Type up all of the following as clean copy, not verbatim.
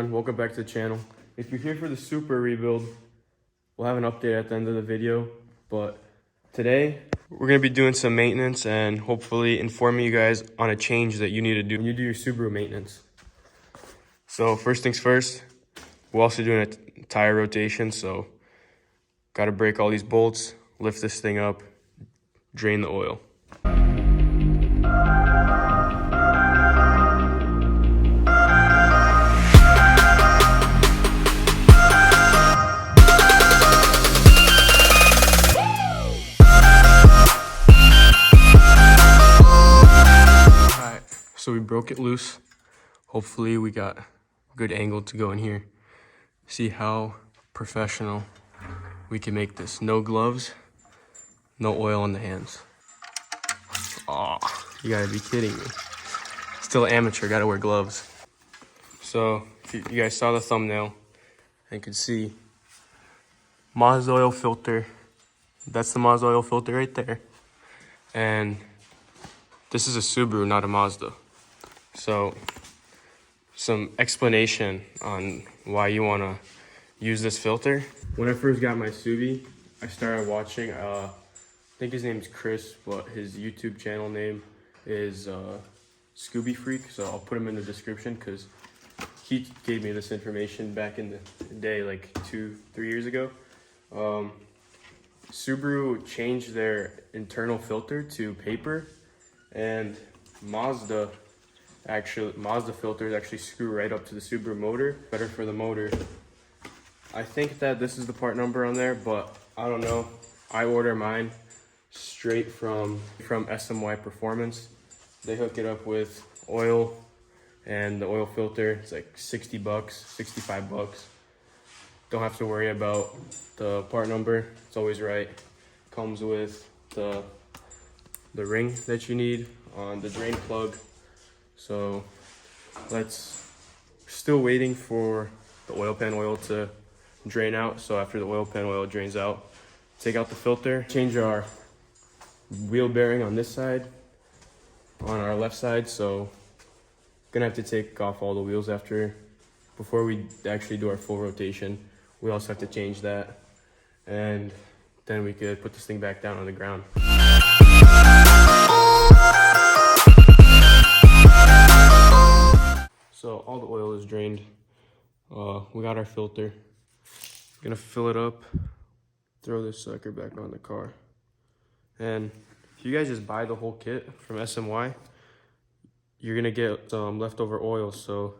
everyone, welcome back to the channel. If you're here for the Supra rebuild, we'll have an update at the end of the video, but today we're going to be doing some maintenance and hopefully informing you guys on a change that you need to do when you do your Subaru maintenance. So first things first, we're also doing a tire rotation, so got to break all these bolts, lift this thing up, drain the oil. So we broke it loose. Hopefully we got a good angle to go in here. See how professional we can make this. No gloves, no oil on the hands. Oh, you gotta be kidding me. Still amateur, gotta wear gloves. So if you guys saw the thumbnail and could see Mazda oil filter. That's the Mazda oil filter right there. And this is a Subaru, not a Mazda. So, some explanation on why you want to use this filter. When I first got my Subi, I started watching, I think his name's Chris, but his YouTube channel name is Scooby Freak. So I'll put him in the description because he gave me this information back in the day, like 2-3 years ago. Subaru changed their internal filter to paper, and Mazda filters actually screw right up to the Subaru motor. Better for the motor. I think that this is the part number on there, but I don't know. I order mine straight from SMY Performance. They hook it up with oil and the oil filter. It's like $60, $65. Don't have to worry about the part number. It's always right. Comes with the ring that you need on the drain plug. So still waiting for the oil pan oil to drain out. So after the oil pan oil drains out, take out the filter, change our wheel bearing on this side, on our left side. So gonna have to take off all the wheels before we actually do our full rotation. We also have to change that, and then we could put this thing back down on the ground. So all the oil is drained. We got our filter. Gonna fill it up, throw this sucker back on the car. And if you guys just buy the whole kit from SMY, you're gonna get some leftover oil. So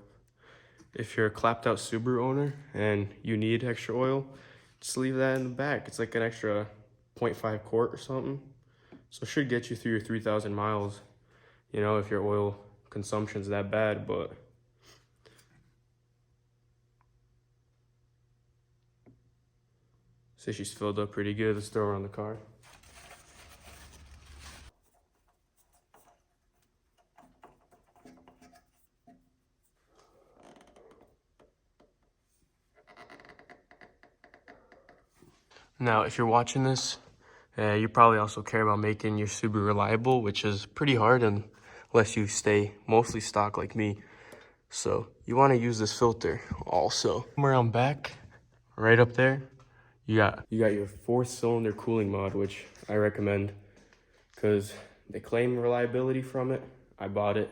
if you're a clapped out Subaru owner and you need extra oil, just leave that in the back. It's like an extra 0.5 quart or something. So it should get you through your 3,000 miles, you know, if your oil consumption's that bad. But say she's filled up pretty good. Let's throw her on the car. Now, if you're watching this, you probably also care about making your Subaru reliable, which is pretty hard unless you stay mostly stock like me. So you want to use this filter also. Come around back, right up there, you got your 4-cylinder cooling mod, which I recommend because they claim reliability from it. I bought it.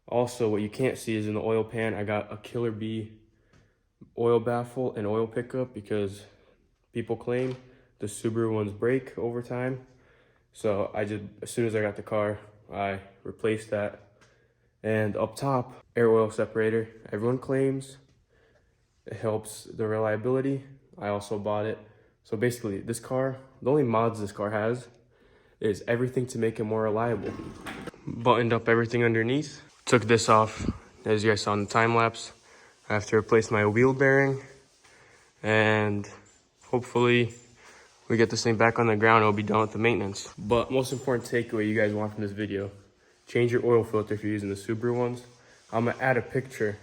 Also, what you can't see is in the oil pan, I got a Killer Bee oil baffle and oil pickup because people claim the Subaru ones break over time. So as soon as I got the car, I replaced that. And up top, air oil separator. Everyone claims it helps the reliability. I also bought it. So basically, this car, the only mods this car has is everything to make it more reliable. Buttoned up everything underneath. Took this off, as you guys saw in the time lapse. I have to replace my wheel bearing, and hopefully we get this thing back on the ground. It'll be done with the maintenance. But most important takeaway you guys want from this video: change your oil filter if you're using the Subaru ones. I'm gonna add a picture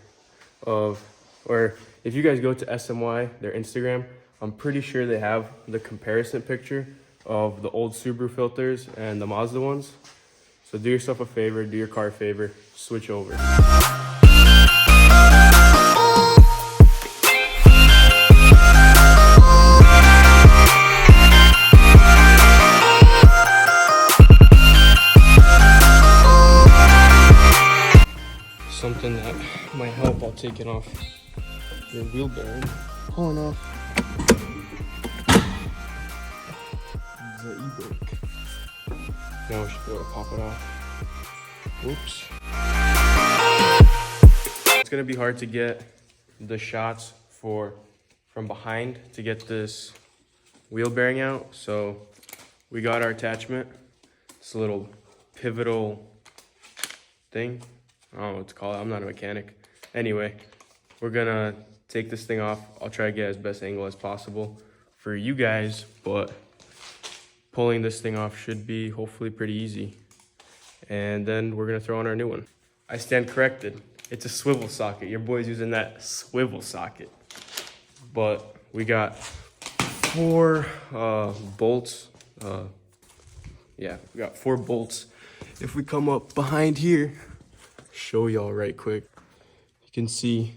or if you guys go to SMY, their Instagram, I'm pretty sure they have the comparison picture of the old Subaru filters and the Mazda ones. So do yourself a favor, do your car a favor, switch over. taking off your wheel bearing, pulling off the e-brake. Now we should be able to pop it off. Oops. It's gonna be hard to get the shots from behind to get this wheel bearing out. So we got our attachment. It's a little pivotal thing. I don't know what it's called. I'm not a mechanic. Anyway, we're gonna take this thing off. I'll try to get as best angle as possible for you guys, but pulling this thing off should be hopefully pretty easy. And then we're gonna throw on our new one. I stand corrected. It's a swivel socket. Your boy's using that swivel socket. But we got 4 bolts. Yeah, we got 4 bolts. If we come up behind here, show y'all right quick. You can see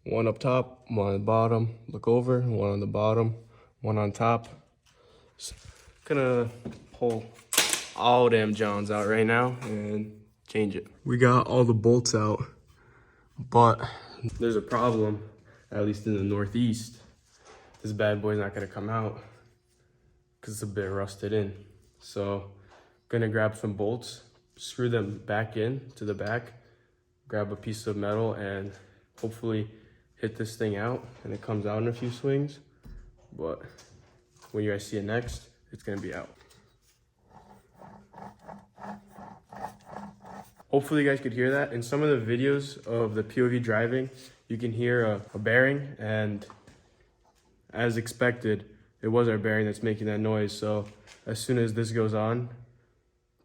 one up top, one on the bottom. Look over, one on the bottom, one on top. So, gonna pull all them Johns out right now and change it. We got all the bolts out, but there's a problem, at least in the Northeast. This bad boy's not gonna come out because it's a bit rusted in. So gonna grab some bolts, screw them back in to the back, grab a piece of metal and hopefully hit this thing out, and it comes out in a few swings. But when you guys see it next, it's gonna be out. Hopefully you guys could hear that. In some of the videos of the POV driving, you can hear a bearing, and as expected, it was our bearing that's making that noise. So as soon as this goes on,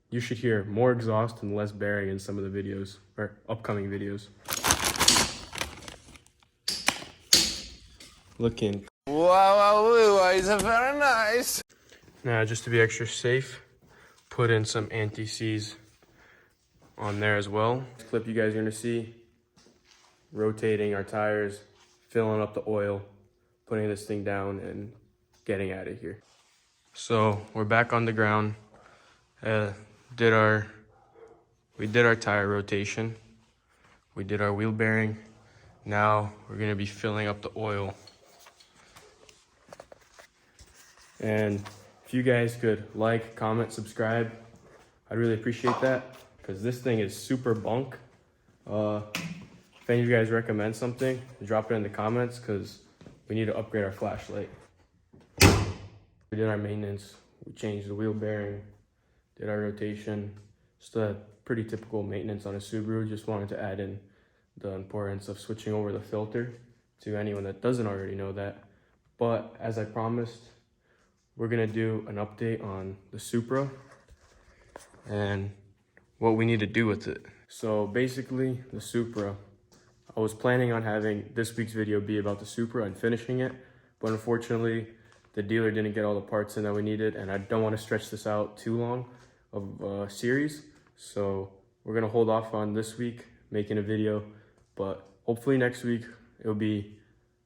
you should hear more exhaust and less bearing in some of the videos, or upcoming videos. Looking. Wow, it's very nice. Now, just to be extra safe, put in some anti-seize on there as well. This clip you guys are gonna see, rotating our tires, filling up the oil, putting this thing down and getting out of here. So we're back on the ground. We did our tire rotation. We did our wheel bearing. Now we're gonna be filling up the oil. And if you guys could like, comment, subscribe, I'd really appreciate that, because this thing is super bunk. If any of you guys recommend something, drop it in the comments, because we need to upgrade our flashlight. We did our maintenance. We changed the wheel bearing, did our rotation. Still had pretty typical maintenance on a Subaru. Just wanted to add in the importance of switching over the filter to anyone that doesn't already know that. But as I promised, we're gonna do an update on the Supra and what we need to do with it. So basically, the Supra, I was planning on having this week's video be about the Supra and finishing it, but unfortunately, the dealer didn't get all the parts in that we needed, and I don't want to stretch this out too long of a series. So we're gonna hold off on this week making a video, but hopefully next week it'll be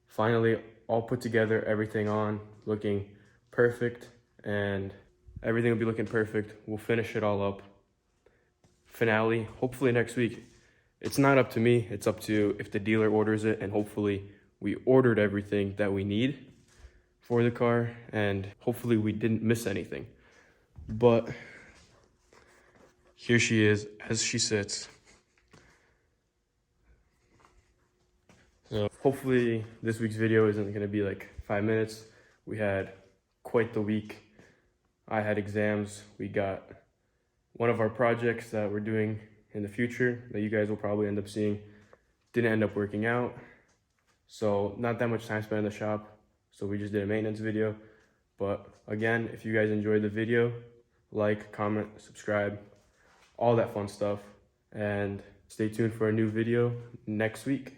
finally all put together, everything on, looking perfect, and everything will be looking perfect. We'll finish it all up. Finale, hopefully next week. It's not up to me, it's up to if the dealer orders it, and hopefully we ordered everything that we need for the car, and hopefully we didn't miss anything. But here she is as she sits. So hopefully this week's video isn't gonna be like 5 minutes. We had quite the week. I had exams. We got one of our projects that we're doing in the future that you guys will probably end up seeing didn't end up working out. So not that much time spent in the shop. So we just did a maintenance video. But again, if you guys enjoyed the video, like, comment, subscribe, all that fun stuff. And stay tuned for a new video next week.